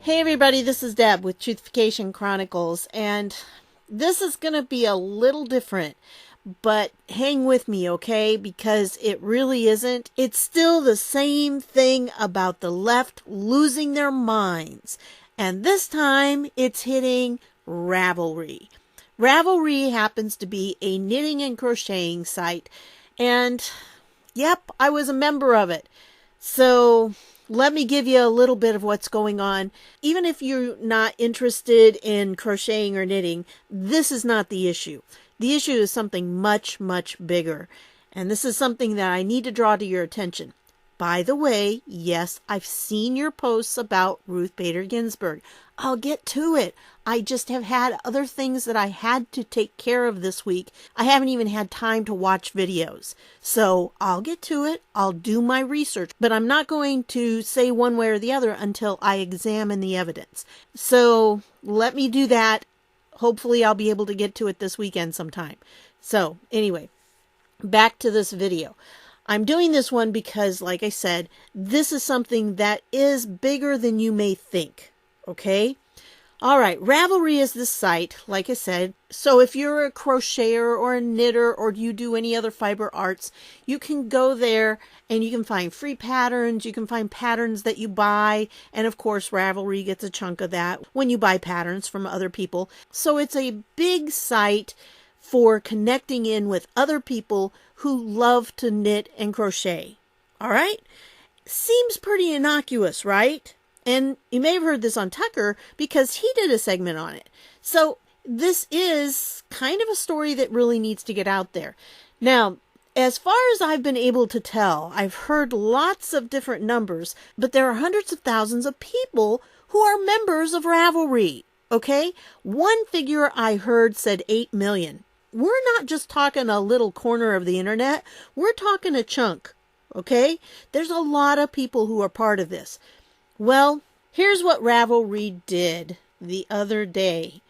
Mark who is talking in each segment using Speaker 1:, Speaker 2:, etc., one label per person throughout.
Speaker 1: Hey everybody, this is Deb with Truthification Chronicles, and this is going to be a little different, but hang with me, okay? Because it really isn't. It's still the same thing about the left losing their minds, and this time it's hitting Ravelry. Ravelry happens to be a knitting and crocheting site, and yep, I was a member of it. So let me give you a little bit of what's going on. Even if you're not interested in crocheting or knitting, this is not the issue. The issue is something much, much bigger. And this is something that I need to draw to your attention. By the way, yes, I've seen your posts about Ruth Bader Ginsburg. I'll get to it. I just have had other things that I had to take care of this week. I haven't even had time to watch videos. So I'll get to it. I'll do my research. But I'm not going to say one way or the other until I examine the evidence. So let me do that. Hopefully I'll be able to get to it this weekend sometime. So anyway, back to this video. I'm doing this one because, like I said, this is something that is bigger than you may think. Okay? All right. Ravelry is the site, like I said. So if you're a crocheter or a knitter or you do any other fiber arts, you can go there and you can find free patterns. You can find patterns that you buy. And of course, Ravelry gets a chunk of that when you buy patterns from other people. So it's a big site for connecting in with other people who love to knit and crochet. All right? Seems pretty innocuous, right? And you may have heard this on Tucker because he did a segment on it. So this is kind of a story that really needs to get out there. Now, as far as I've been able to tell, I've heard lots of different numbers, but there are hundreds of thousands of people who are members of Ravelry. Okay? One figure I heard said 8 million. We're not just talking a little corner of the internet. We're talking a chunk. Okay? There's a lot of people who are part of this. Well, here's what Ravelry did the other day.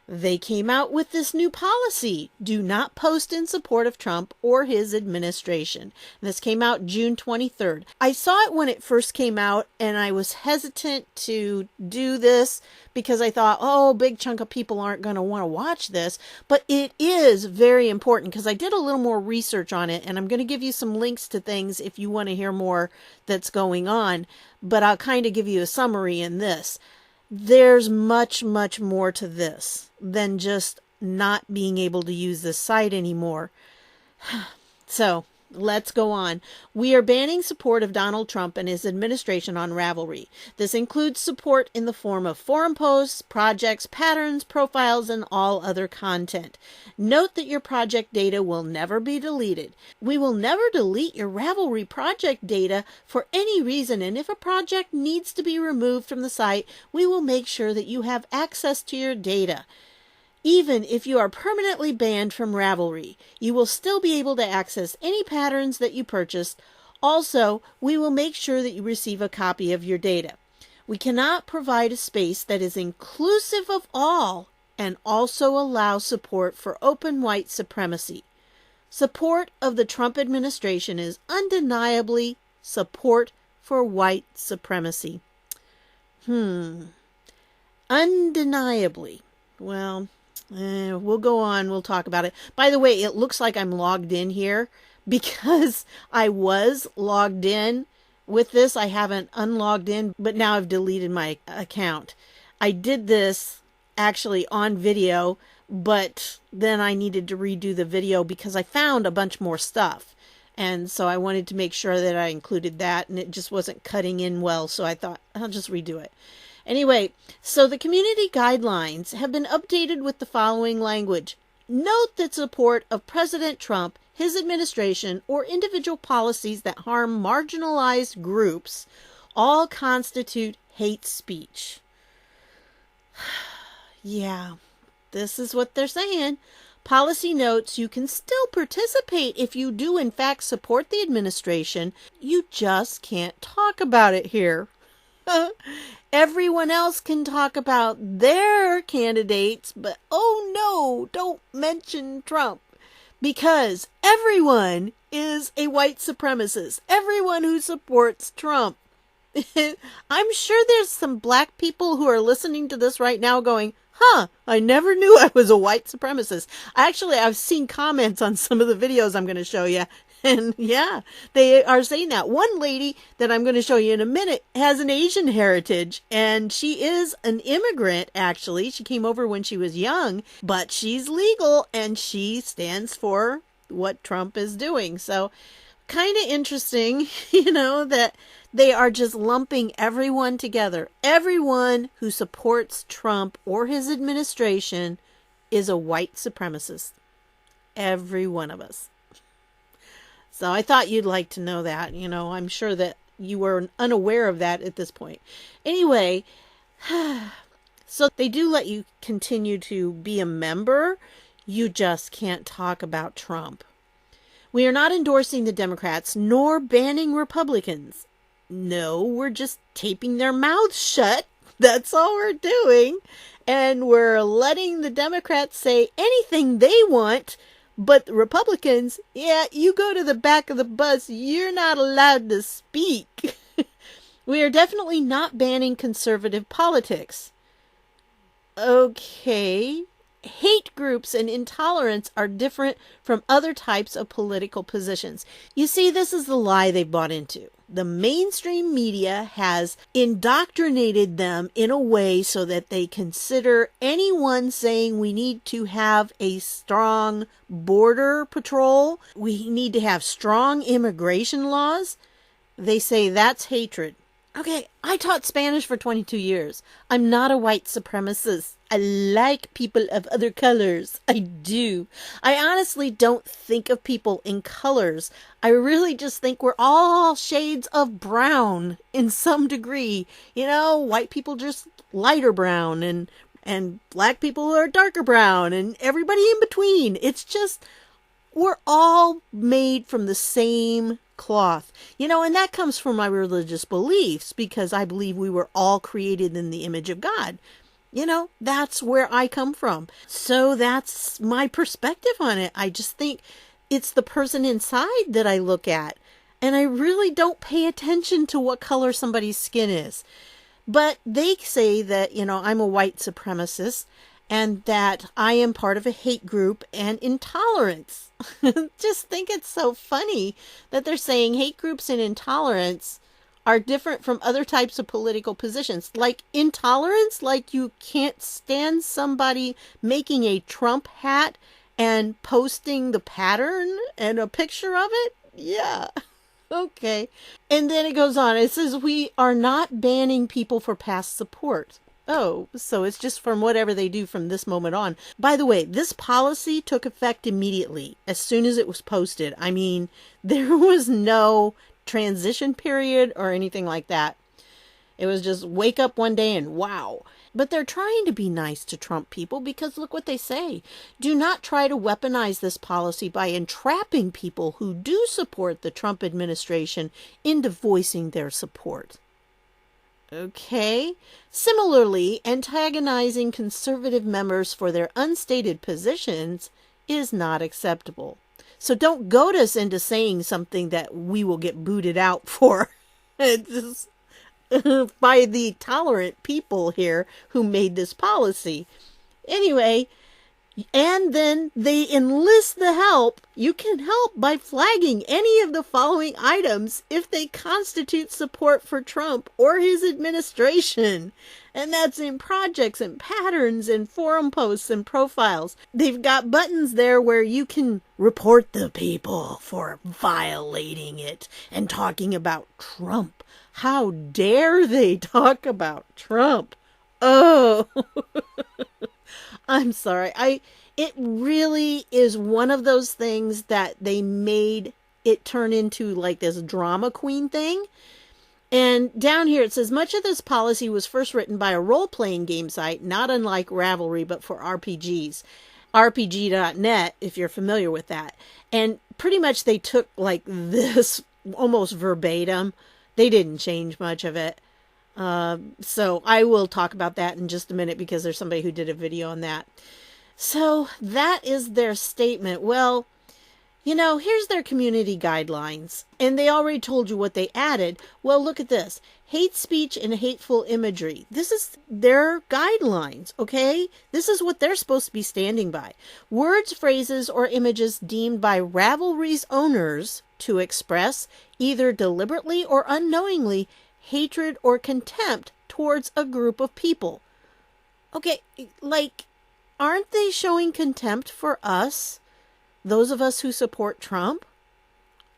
Speaker 1: They came out with this new policy. Do not post in support of Trump or his administration. This came out June 23rd. I saw it when it first came out, and I was hesitant to do this because I thought, oh, a big chunk of people aren't going to want to watch this. But it is very important because I did a little more research on it, and I'm going to give you some links to things if you want to hear more that's going on. But I'll kind of give you a summary in this. There's much, much more to this than just not being able to use this site anymore. So let's go on. We are banning support of Donald Trump and his administration on Ravelry. This includes support in the form of forum posts, projects, patterns, profiles, and all other content. Note that your project data will never be deleted. We will never delete your Ravelry project data for any reason, and if a project needs to be removed from the site, we will make sure that you have access to your data. Even if you are permanently banned from Ravelry, you will still be able to access any patterns that you purchased. Also, we will make sure that you receive a copy of your data. We cannot provide a space that is inclusive of all and also allow support for open white supremacy. Support of the Trump administration is undeniably support for white supremacy. Undeniably. Well, we'll go on. We'll talk about it. By the way, it looks like I'm logged in here because I was logged in with this. I haven't unlogged in, but now I've deleted my account. I did this actually on video, but then I needed to redo the video because I found a bunch more stuff. And so I wanted to make sure that I included that, and it just wasn't cutting in well. So I thought I'll just redo it. Anyway, so the community guidelines have been updated with the following language. Note that support of President Trump, his administration, or individual policies that harm marginalized groups all constitute hate speech. Yeah, this is what they're saying. Policy notes you can still participate if you do in fact support the administration. You just can't talk about it here. Everyone else can talk about their candidates, but oh no, don't mention Trump. Because everyone is a white supremacist. Everyone who supports Trump. I'm sure there's some black people who are listening to this right now going, I never knew I was a white supremacist. Actually, I've seen comments on some of the videos I'm going to show you. And yeah, they are saying that. One lady that I'm going to show you in a minute has an Asian heritage, and she is an immigrant, actually. She came over when she was young, but she's legal, and she stands for what Trump is doing. So kind of interesting, that they are just lumping everyone together. Everyone who supports Trump or his administration is a white supremacist. Every one of us. So I thought you'd like to know that. I'm sure that you were unaware of that at this point. Anyway, so they do let you continue to be a member. You just can't talk about Trump. We are not endorsing the Democrats nor banning Republicans. No, we're just taping their mouths shut. That's all we're doing. And we're letting the Democrats say anything they want. But the Republicans, you go to the back of the bus. You're not allowed to speak. We are definitely not banning conservative politics. Okay. Hate groups and intolerance are different from other types of political positions. You see, this is the lie they bought into. The mainstream media has indoctrinated them in a way so that they consider anyone saying we need to have a strong border patrol, we need to have strong immigration laws. They say that's hatred. Okay, I taught Spanish for 22 years. I'm not a white supremacist. I like people of other colors. I do. I honestly don't think of people in colors. I really just think we're all shades of brown in some degree. White people just lighter brown and black people are darker brown and everybody in between. It's just, we're all made from the same cloth. And that comes from my religious beliefs because I believe we were all created in the image of God. That's where I come from. So that's my perspective on it. I just think it's the person inside that I look at. And I really don't pay attention to what color somebody's skin is. But they say that, I'm a white supremacist and that I am part of a hate group and intolerance. Just think it's so funny that they're saying hate groups and intolerance are different from other types of political positions. Like intolerance, like you can't stand somebody making a Trump hat and posting the pattern and a picture of it? Yeah. Okay. And then it goes on. It says we are not banning people for past support. Oh, so it's just from whatever they do from this moment on. By the way, this policy took effect immediately as soon as it was posted. I mean, there was no transition period or anything like that. It was just wake up one day and wow. But they're trying to be nice to Trump people because look what they say. Do not try to weaponize this policy by entrapping people who do support the Trump administration into voicing their support. Okay. Similarly, antagonizing conservative members for their unstated positions is not acceptable. So don't goad us into saying something that we will get booted out for. Just by the tolerant people here who made this policy. Anyway, and then they enlist the help. You can help by flagging any of the following items if they constitute support for Trump or his administration. And that's in projects and patterns and forum posts and profiles. They've got buttons there where you can report the people for violating it and talking about Trump. How dare they talk about Trump? Oh, I'm sorry. It really is one of those things that they made it turn into like this drama queen thing. And down here it says, much of this policy was first written by a role-playing game site, not unlike Ravelry, but for RPGs. RPG.net, if you're familiar with that. And pretty much they took like this almost verbatim. They didn't change much of it. So I will talk about that in just a minute because there's somebody who did a video on that. So that is their statement. Well, Here's their community guidelines, and they already told you what they added. Well, look at this. Hate speech and hateful imagery. This is their guidelines, okay? This is what they're supposed to be standing by. Words, phrases, or images deemed by Ravelry's owners to express, either deliberately or unknowingly, hatred or contempt towards a group of people. Okay, aren't they showing contempt for us? Those of us who support Trump?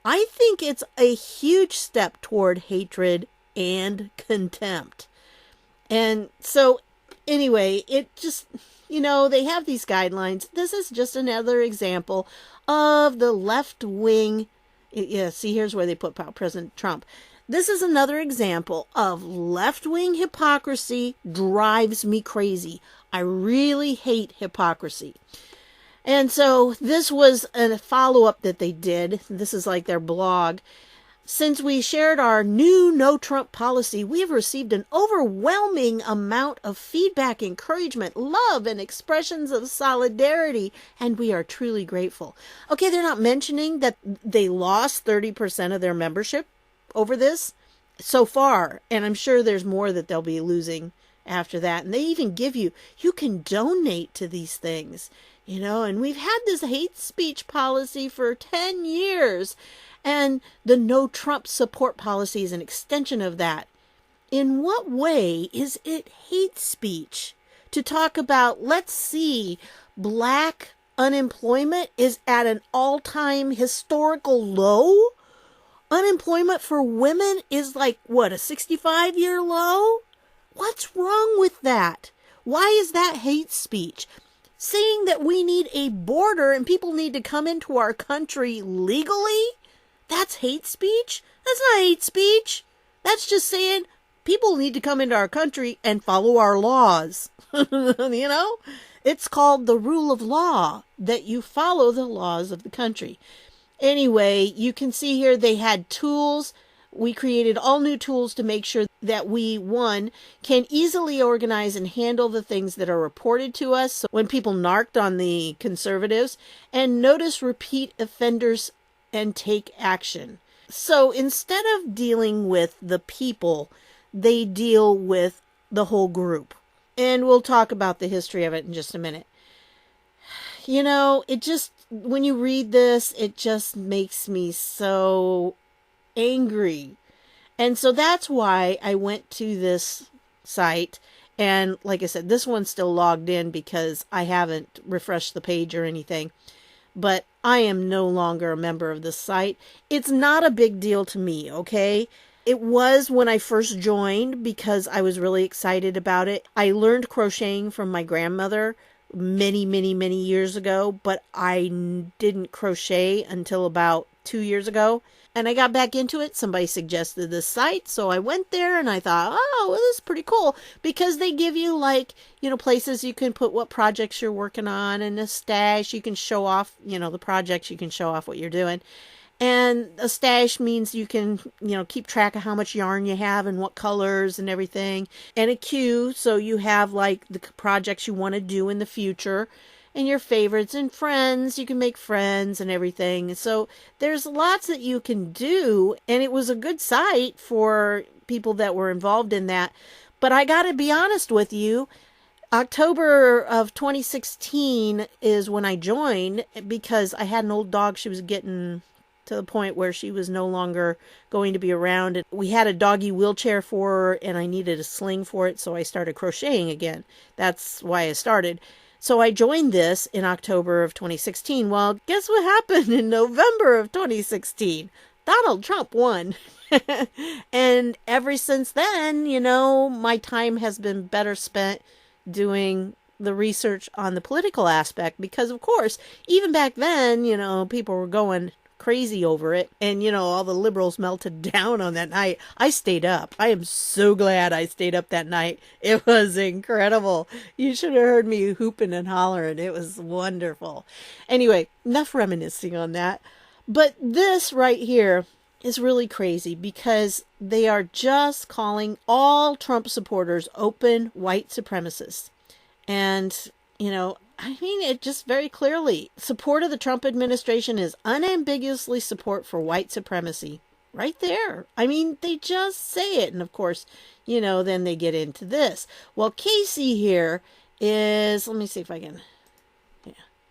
Speaker 1: I think it's a huge step toward hatred and contempt. And so, anyway, it just, they have these guidelines. This is just another example of the left wing. Yeah, see, here's where they put President Trump. This is another example of left-wing hypocrisy drives me crazy. I really hate hypocrisy. And so this was a follow-up that they did. This is like their blog. Since we shared our new No Trump policy, we have received an overwhelming amount of feedback, encouragement, love, and expressions of solidarity, and we are truly grateful. Okay, they're not mentioning that they lost 30% of their membership over this so far, and I'm sure there's more that they'll be losing after that. And they even give you can donate to these things. And we've had this hate speech policy for 10 years. And the No Trump support policy is an extension of that. In what way is it hate speech to talk about, let's see, black unemployment is at an all-time historical low? Unemployment for women is a 65-year low? What's wrong with that? Why is that hate speech? Saying that we need a border and people need to come into our country legally? That's hate speech? That's not hate speech. That's just saying people need to come into our country and follow our laws. It's called the rule of law, that you follow the laws of the country. Anyway, you can see here they had tools. We created all new tools to make sure that we, one, can easily organize and handle the things that are reported to us. So when people narked on the conservatives, and notice repeat offenders and take action. So instead of dealing with the people, they deal with the whole group. And we'll talk about the history of it in just a minute. When you read this, it just makes me so angry. And so that's why I went to this site. And like I said, this one's still logged in because I haven't refreshed the page or anything. But I am no longer a member of this site. It's not a big deal to me, okay? It was when I first joined because I was really excited about it. I learned crocheting from my grandmother many, many, many years ago, but I didn't crochet until about 2 years ago. And I got back into it. Somebody suggested this site, so I went there and I thought, oh, well, this is pretty cool because they give you places you can put what projects you're working on, and a stash. You can show off, the projects. You can show off what you're doing. And a stash means you can, keep track of how much yarn you have and what colors and everything. And a queue, so you have the projects you want to do in the future. And your favorites and friends, you can make friends and everything. So there's lots that you can do. And it was a good site for people that were involved in that. But I got to be honest with you, October of 2016 is when I joined because I had an old dog. She was getting to the point where she was no longer going to be around. And we had a doggy wheelchair for her and I needed a sling for it. So I started crocheting again. That's why I started. So I joined this in October of 2016. Well, guess what happened in November of 2016? Donald Trump won. And ever since then, my time has been better spent doing the research on the political aspect because, of course, even back then, people were going crazy over it. And, all the liberals melted down on that night. I stayed up. I am so glad I stayed up that night. It was incredible. You should have heard me hooping and hollering. It was wonderful. Anyway, enough reminiscing on that. But this right here is really crazy because they are just calling all Trump supporters open white supremacists. And, I mean, it just very clearly, support of the Trump administration is unambiguously support for white supremacy. Right there. I mean, they just say it. And of course, then they get into this. Well, Casey here is, let me see if I can,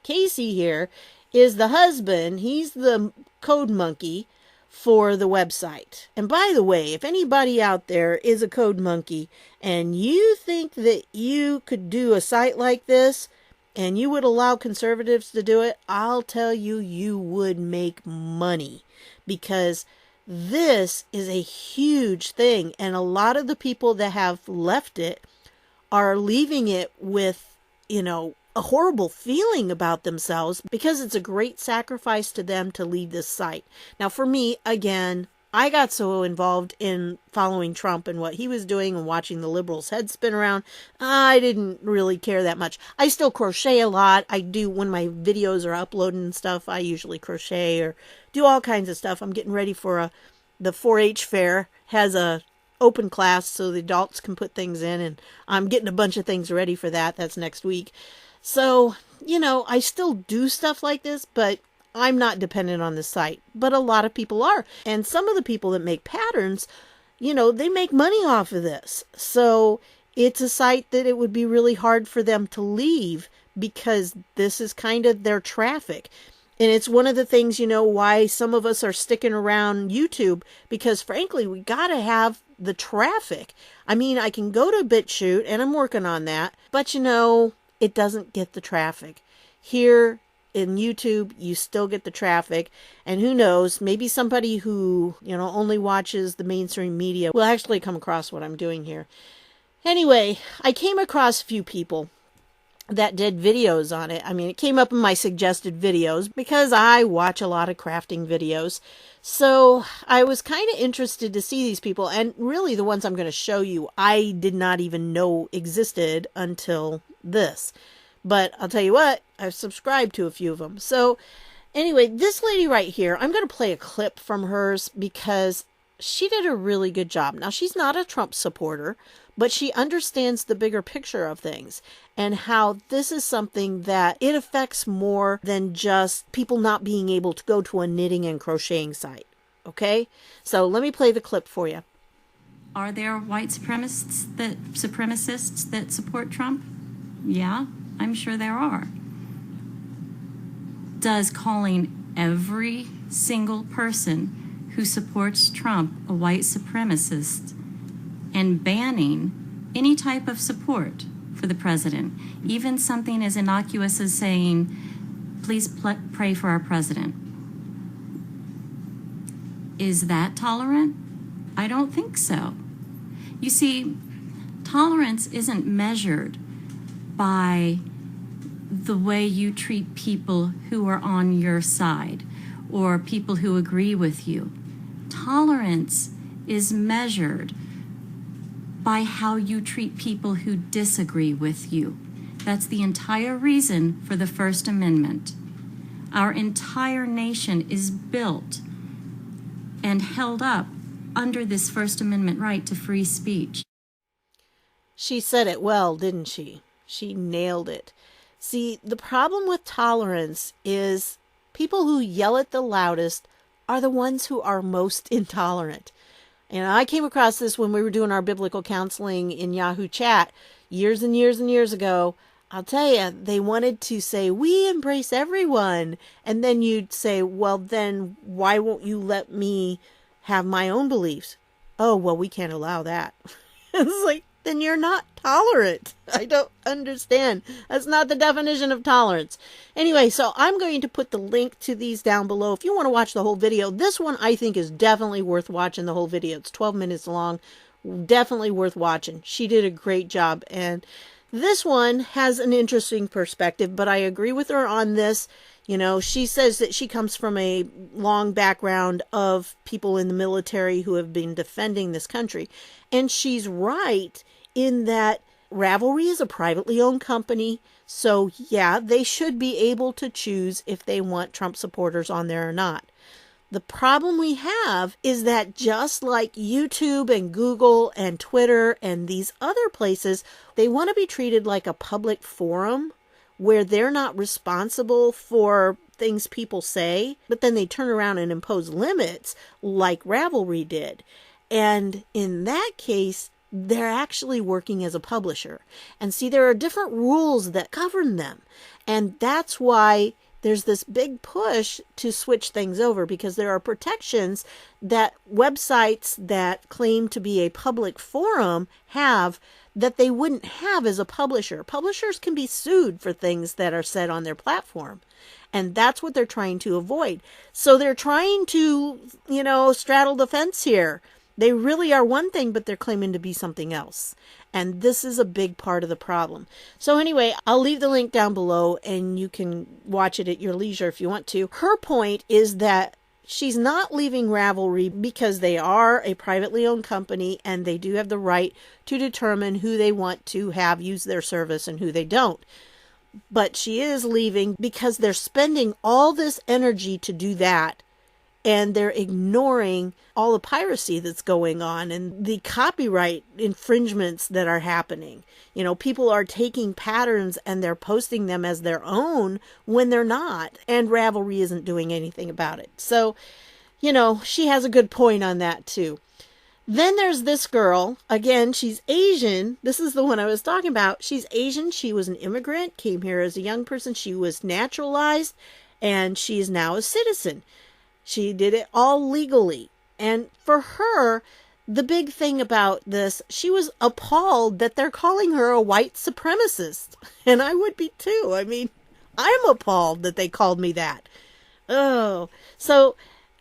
Speaker 1: Casey here is the husband. He's the code monkey for the website. And by the way, if anybody out there is a code monkey and you think that you could do a site like this and you would allow conservatives to do it, I'll tell you, you would make money, because this is a huge thing. And a lot of the people that have left it are leaving it with, a horrible feeling about themselves, because it's a great sacrifice to them to leave this site. Now, for me, again, I got so involved in following Trump and what he was doing and watching the liberals' heads spin around, I didn't really care that much. I still crochet a lot. I do, when my videos are uploaded and stuff, I usually crochet or do all kinds of stuff. I'm getting ready for the 4-H fair has a open class so the adults can put things in, and I'm getting a bunch of things ready for that. That's next week. So, I still do stuff like this, but I'm not dependent on the site. But a lot of people are. And some of the people that make patterns, they make money off of this. So it's a site that it would be really hard for them to leave, because this is kind of their traffic. And it's one of the things, why some of us are sticking around YouTube, because frankly, we got to have the traffic. I mean, I can go to BitChute, and I'm working on that, but it doesn't get the traffic. Here in YouTube, you still get the traffic. And who knows, maybe somebody who, only watches the mainstream media will actually come across what I'm doing here. Anyway, I came across a few people that did videos on it. I mean, it came up in my suggested videos because I watch a lot of crafting videos. So I was kind of interested to see these people. And really the ones I'm going to show you, I did not even know existed until this. But I'll tell you what, I've subscribed to a few of them. So anyway, this lady right here, I'm going to play a clip from hers because she did a really good job. Now, she's not a Trump supporter, but she understands the bigger picture of things and how this is something that it affects more than just people not being able to go to a knitting and crocheting site. Okay? So let me play the clip for you.
Speaker 2: Are there white supremacists that support Trump? Yeah, I'm sure there are. Does calling every single person who supports Trump a white supremacist and banning any type of support for the president, even something as innocuous as saying, please pray for our president, is that tolerant? I don't think so. You see, tolerance isn't measured by the way you treat people who are on your side or people who agree with you. Tolerance is measured by how you treat people who disagree with you. That's the entire reason for the First Amendment. Our entire nation is built and held up under this First Amendment right to free speech.
Speaker 1: She said it well, didn't she? She nailed it. See, the problem with tolerance is people who yell at the loudest are the ones who are most intolerant. And I came across this when we were doing our biblical counseling in Yahoo Chat years and years and years ago. I'll tell you, they wanted to say, we embrace everyone. And then you'd say, well, then why won't you let me have my own beliefs? Oh, well, we can't allow that. It's like, then you're not tolerant. I don't understand. That's not the definition of tolerance. Anyway, so I'm going to put the link to these down below. If you want to watch the whole video, this one I think is definitely worth watching the whole video. It's 12 minutes long. Definitely worth watching. She did a great job. And this one has an interesting perspective, but I agree with her on this. You know, she says that she comes from a long background of people in the military who have been defending this country. And she's right in that Ravelry is a privately owned company. So, yeah, they should be able to choose if they want Trump supporters on there or not. The problem we have is that just like YouTube and Google and Twitter and these other places, they want to be treated like a public forum where they're not responsible for things people say, but then they turn around and impose limits like Ravelry did. And in that case, they're actually working as a publisher. And see, there are different rules that govern them. And that's why there's this big push to switch things over, because there are protections that websites that claim to be a public forum have that they wouldn't have as a publisher. Publishers can be sued for things that are said on their platform. And that's what they're trying to avoid. So they're trying to, straddle the fence here. They really are one thing, but they're claiming to be something else. And this is a big part of the problem. So anyway, I'll leave the link down below and you can watch it at your leisure if you want to. Her point is that she's not leaving Ravelry because they are a privately owned company and they do have the right to determine who they want to have use their service and who they don't. But she is leaving because they're spending all this energy to do that. And they're ignoring all the piracy that's going on and the copyright infringements that are happening. People are taking patterns and they're posting them as their own when they're not. And Ravelry isn't doing anything about it. So, she has a good point on that too. Then there's this girl. Again, she's Asian. This is the one I was talking about. She's Asian. She was an immigrant, came here as a young person. She was naturalized and she is now a citizen. She did it all legally. And for her, the big thing about this, she was appalled that they're calling her a white supremacist. And I would be too. I'm appalled that they called me that. Oh, so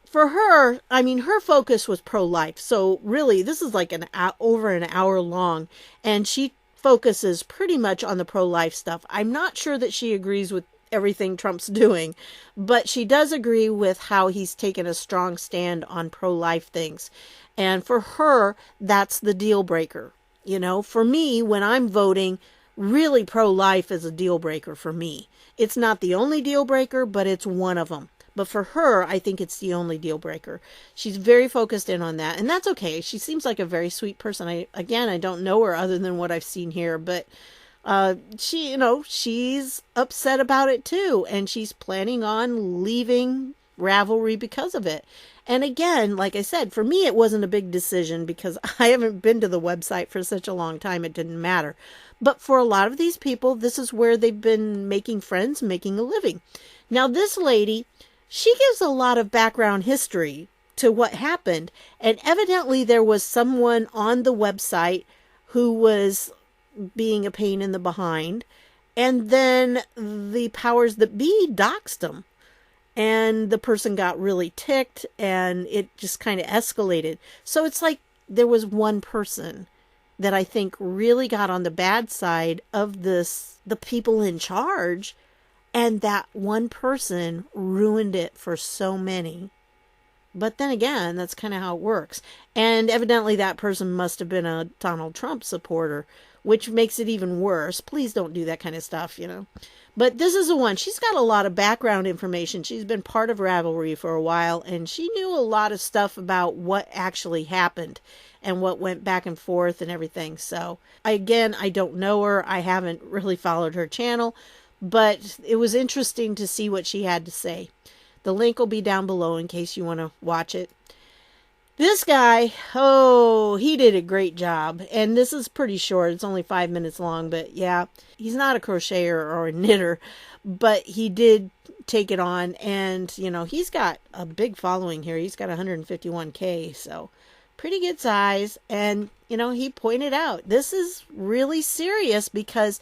Speaker 1: for her, her focus was pro-life. So really, this is like over an hour long. And she focuses pretty much on the pro-life stuff. I'm not sure that she agrees with everything Trump's doing, but she does agree with how he's taken a strong stand on pro-life things. And for her, that's the deal breaker. For me, when I'm voting, really pro-life is a deal breaker for me. It's not the only deal breaker, but it's one of them. But for her, I think it's the only deal breaker. She's very focused in on that, and that's okay. She seems like a very sweet person. I don't know her other than what I've seen here, but she's upset about it too, and she's planning on leaving Ravelry because of it. And again, like I said, for me, it wasn't a big decision because I haven't been to the website for such a long time. It didn't matter. But for a lot of these people, this is where they've been making friends, making a living. Now, this lady, she gives a lot of background history to what happened. And evidently there was someone on the website who was being a pain in the behind, and then the powers that be doxed them, and the person got really ticked and it just kind of escalated. So it's like there was one person that I think really got on the bad side of this, the people in charge, and that one person ruined it for so many. But then again, that's kind of how it works. And evidently that person must have been a Donald Trump supporter, which makes it even worse. Please don't do that kind of stuff, But this is the one. She's got a lot of background information. She's been part of Ravelry for a while, and she knew a lot of stuff about what actually happened and what went back and forth and everything. So, I don't know her. I haven't really followed her channel, but it was interesting to see what she had to say. The link will be down below in case you want to watch it. This guy, he did a great job. And this is pretty short. It's only 5 minutes long. But yeah, he's not a crocheter or a knitter. But he did take it on. And, he's got a big following here. He's got 151K. So pretty good size. And, he pointed out this is really serious because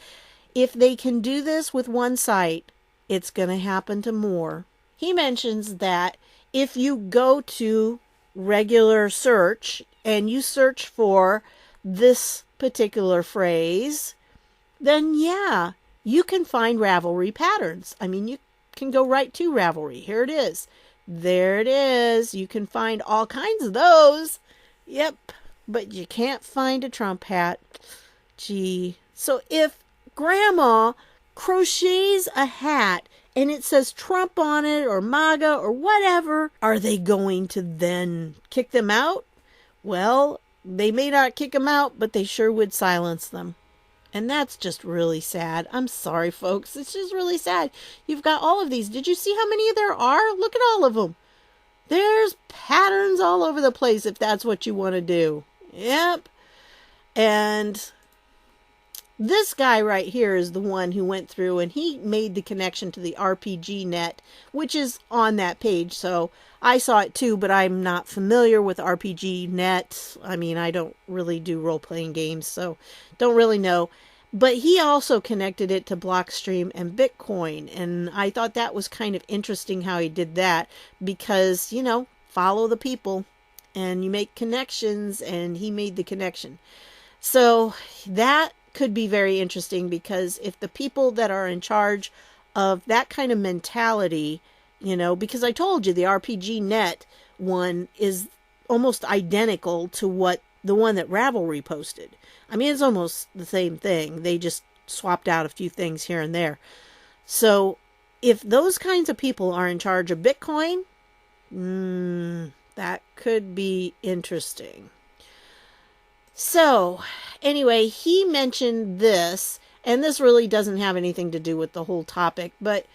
Speaker 1: if they can do this with one site, it's going to happen to more. He mentions that if you go to regular search and you search for this particular phrase, then yeah, you can find Ravelry patterns. You can go right to Ravelry. Here it is. There it is. You can find all kinds of those. Yep. But you can't find a Trump hat. Gee. So if Grandma crochets a hat and it says Trump on it or MAGA or whatever, are they going to then kick them out? Well, they may not kick them out, but they sure would silence them. And that's just really sad. I'm sorry, folks. It's just really sad. You've got all of these. Did you see how many there are? Look at all of them. There's patterns all over the place if that's what you want to do. Yep. And this guy right here is the one who went through and he made the connection to the RPG net, which is on that page. So I saw it too, but I'm not familiar with RPG net. I mean, I don't really do role-playing games, so don't really know. But he also connected it to Blockstream and Bitcoin. And I thought that was kind of interesting how he did that because, you know, follow the people and you make connections, and he made the connection. So that could be very interesting because if the people that are in charge of that kind of mentality, you know, because I told you the RPG net one is almost identical to what the one that Ravelry posted. I mean, it's almost the same thing. They just swapped out a few things here and there. So if those kinds of people are in charge of Bitcoin, that could be interesting. So anyway, he mentioned this, and this really doesn't have anything to do with the whole topic, but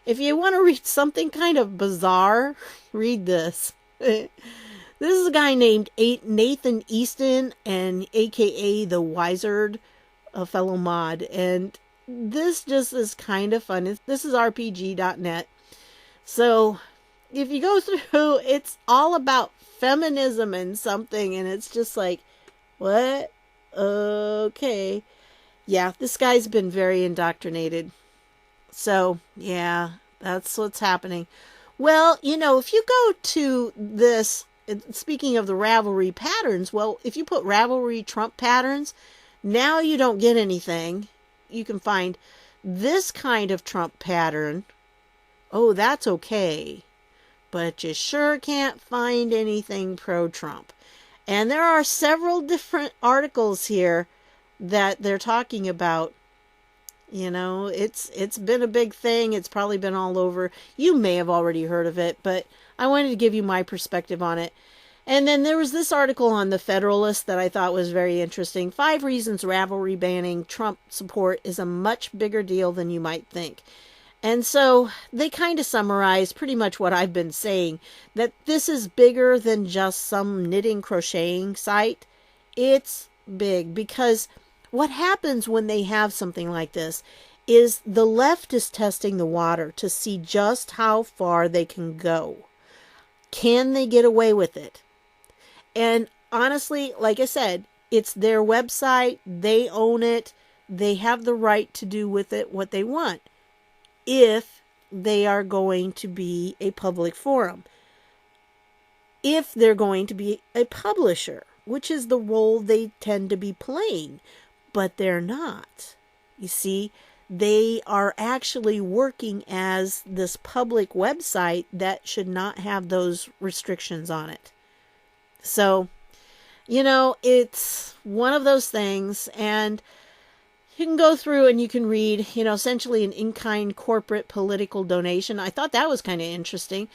Speaker 1: if you want to read something kind of bizarre, read this. This is a guy named Nathan Easton, and aka the Wizard, a fellow mod, and this just is kind of fun. This is rpg.net. So if you go through, it's all about feminism and something, and it's just like, what? Okay. Yeah, this guy's been very indoctrinated. So, yeah, that's what's happening. Well, you know, if you go to this, speaking of the Ravelry patterns, well, if you put Ravelry Trump patterns, now you don't get anything. You can find this kind of Trump pattern. Oh, that's okay. But you sure can't find anything pro-Trump. And there are several different articles here that they're talking about. You know, it's been a big thing. It's probably been all over. You may have already heard of it, but I wanted to give you my perspective on it. And then there was this article on the Federalist that I thought was very interesting. 5 reasons Ravelry banning Trump support is a much bigger deal than you might think. And so they kind of summarize pretty much what I've been saying, that this is bigger than just some knitting crocheting site. It's big because what happens when they have something like this is the left is testing the water to see just how far they can go. Can they get away with it? And honestly, like I said, it's their website. They own it. They have the right to do with it what they want if they are going to be a public forum. If they're going to be a publisher, which is the role they tend to be playing. But they're not. You see, they are actually working as this public website that should not have those restrictions on it. So, you know, it's one of those things, and you can go through and you can read, you know, essentially an in-kind corporate political donation. I thought that was kind of interesting.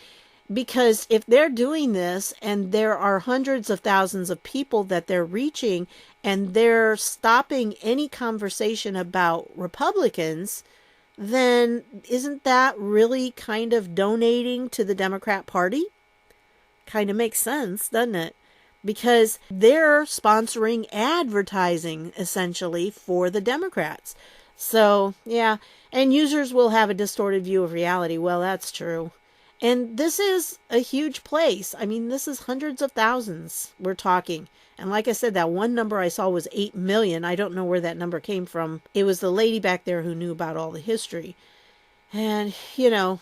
Speaker 1: Because if they're doing this and there are hundreds of thousands of people that they're reaching and they're stopping any conversation about Republicans, then isn't that really kind of donating to the Democrat Party? Kind of makes sense, doesn't it? Because they're sponsoring advertising essentially for the Democrats. So, yeah, and users will have a distorted view of reality. Well, that's true. And this is a huge place. I mean, this is hundreds of thousands we're talking. And like I said, that one number I saw was 8 million. I don't know where that number came from. It was the lady back there who knew about all the history. And, you know,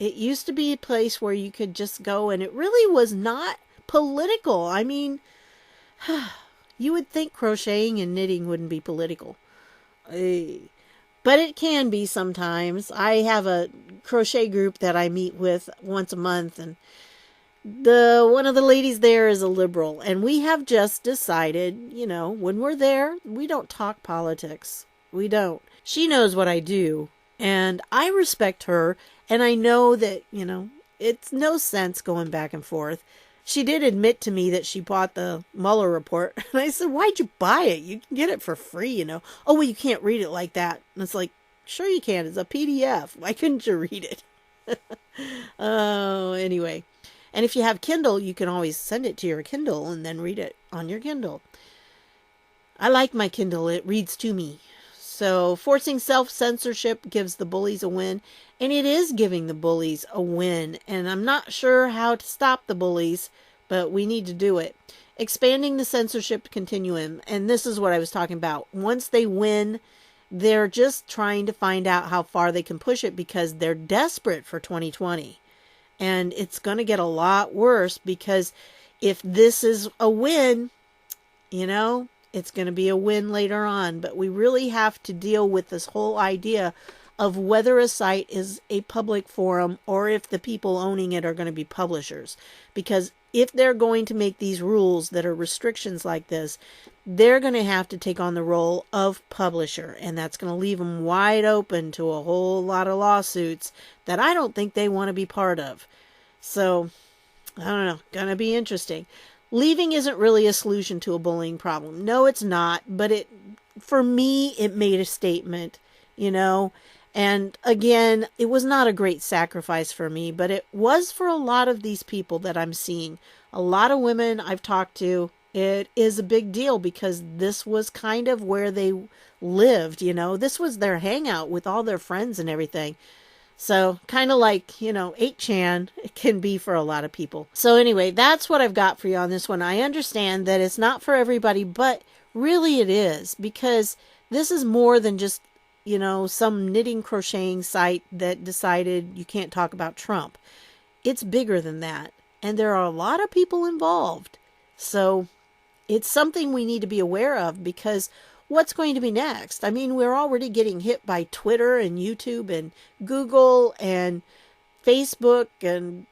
Speaker 1: it used to be a place where you could just go and it really was not political. I mean, you would think crocheting and knitting wouldn't be political. But it can be sometimes. I have a crochet group that I meet with once a month, and one of the ladies there is a liberal, and we have just decided, you know, when we're there, we don't talk politics. We don't. She knows what I do, and I respect her, and I know that, you know, it's no sense going back and forth. She did admit to me that she bought the Mueller report. And I said, why'd you buy it? You can get it for free, you know. Oh, well, you can't read it like that. And it's like, sure you can. It's a PDF. Why couldn't you read it? Oh, anyway. And if you have Kindle, you can always send it to your Kindle and then read it on your Kindle. I like my Kindle. It reads to me. So forcing self-censorship gives the bullies a win. And it is giving the bullies a win. And I'm not sure how to stop the bullies, but we need to do it. Expanding the censorship continuum. And this is what I was talking about. Once they win, they're just trying to find out how far they can push it because they're desperate for 2020. And it's going to get a lot worse because if this is a win, you know, it's going to be a win later on. But we really have to deal with this whole idea of whether a site is a public forum or if the people owning it are going to be publishers. Because if they're going to make these rules that are restrictions like this, they're going to have to take on the role of publisher. And that's going to leave them wide open to a whole lot of lawsuits that I don't think they want to be part of. So, I don't know, going to be interesting. Leaving isn't really a solution to a bullying problem. No, it's not. But for me, it made a statement, you know. And again, it was not a great sacrifice for me, but it was for a lot of these people that I'm seeing. A lot of women I've talked to, it is a big deal because this was kind of where they lived, you know. This was their hangout with all their friends and everything. So kind of like, you know, 8chan it can be for a lot of people. So anyway, that's what I've got for you on this one. I understand that it's not for everybody, but really it is because this is more than just, you know, some knitting crocheting site that decided you can't talk about Trump. It's bigger than that. And there are a lot of people involved. So it's something we need to be aware of because what's going to be next? I mean, we're already getting hit by Twitter and YouTube and Google and Facebook and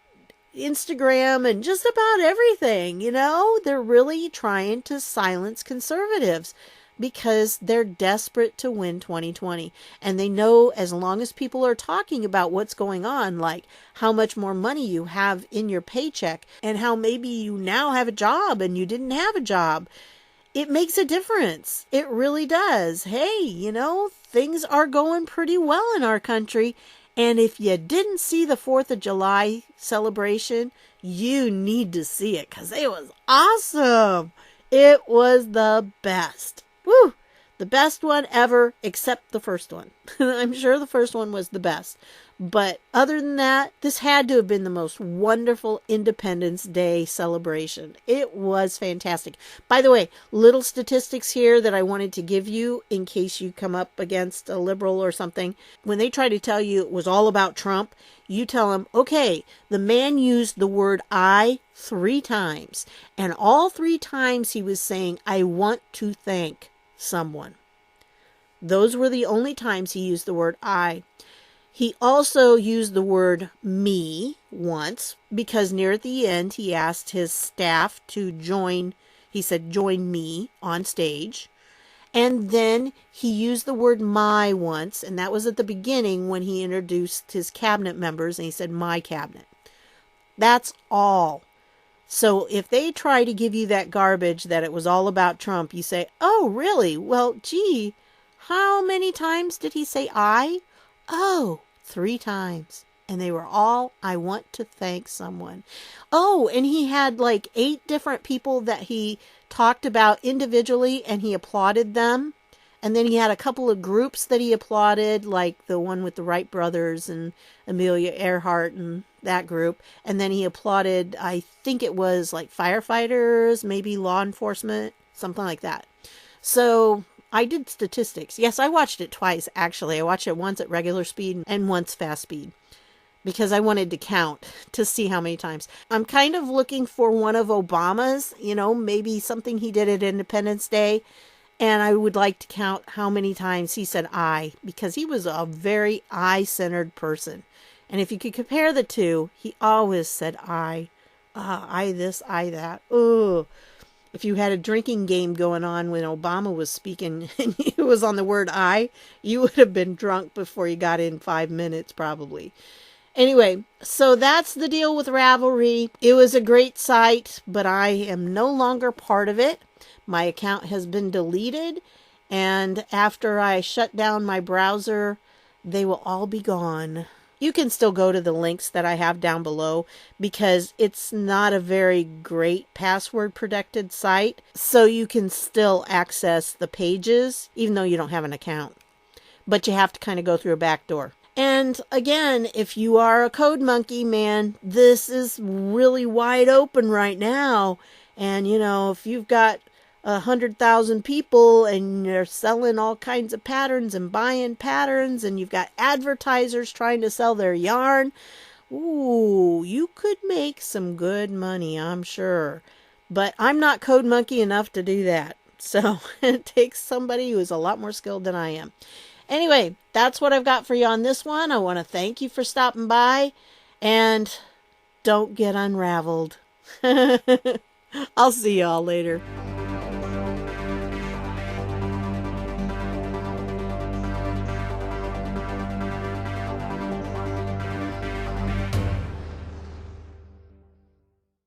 Speaker 1: Instagram and just about everything, you know? They're really trying to silence conservatives because they're desperate to win 2020. And they know as long as people are talking about what's going on, like how much more money you have in your paycheck and how maybe you now have a job and you didn't have a job, it makes a difference. It really does. Hey, you know, things are going pretty well in our country. And if you didn't see the 4th of July celebration, you need to see it because it was awesome. It was the best. Woo! The best one ever, except the first one. I'm sure the first one was the best. But other than that, this had to have been the most wonderful Independence Day celebration. It was fantastic. By the way, little statistics here that I wanted to give you in case you come up against a liberal or something. When they try to tell you it was all about Trump, you tell them, okay, the man used the word I 3 times. And all 3 times he was saying, I want to thank someone. Those were the only times he used the word I. He also used the word me once because near at the end he asked his staff to join. He said, join me on stage. And then he used the word my once, and that was at the beginning when he introduced his cabinet members and he said, my cabinet. That's all. So if they try to give you that garbage that it was all about Trump, you say, oh, really? Well, gee, how many times did he say I? Oh, 3 times. And they were all, I want to thank someone. Oh, and he had like 8 different people that he talked about individually and he applauded them. And then he had a couple of groups that he applauded, like the one with the Wright brothers and Amelia Earhart and that group. And then he applauded, I think it was like firefighters, maybe law enforcement, something like that. So I did statistics. Yes, I watched it twice, actually. I watched it once at regular speed and once fast speed because I wanted to count to see how many times. I'm kind of looking for one of Obama's, you know, maybe something he did at Independence Day. And I would like to count how many times he said I, because he was a very I-centered person. And if you could compare the two, he always said I this, I that. Ugh. If you had a drinking game going on when Obama was speaking and it was on the word I, you would have been drunk before you got in 5 minutes probably. Anyway, so that's the deal with Ravelry. It was a great site, but I am no longer part of it. My account has been deleted, and after I shut down my browser, they will all be gone. You can still go to the links that I have down below because it's not a very great password protected site, so you can still access the pages even though you don't have an account. But you have to kind of go through a back door. And again, if you are a code monkey, man, this is really wide open right now. And if you've got 100,000 people and they're selling all kinds of patterns and buying patterns, and you've got advertisers trying to sell their yarn, ooh, you could make some good money, I'm sure. But I'm not code monkey enough to do that. So it takes somebody who is a lot more skilled than I am. Anyway, that's what I've got for you on this one. I want to thank you for stopping by, and don't get unraveled. I'll see y'all later.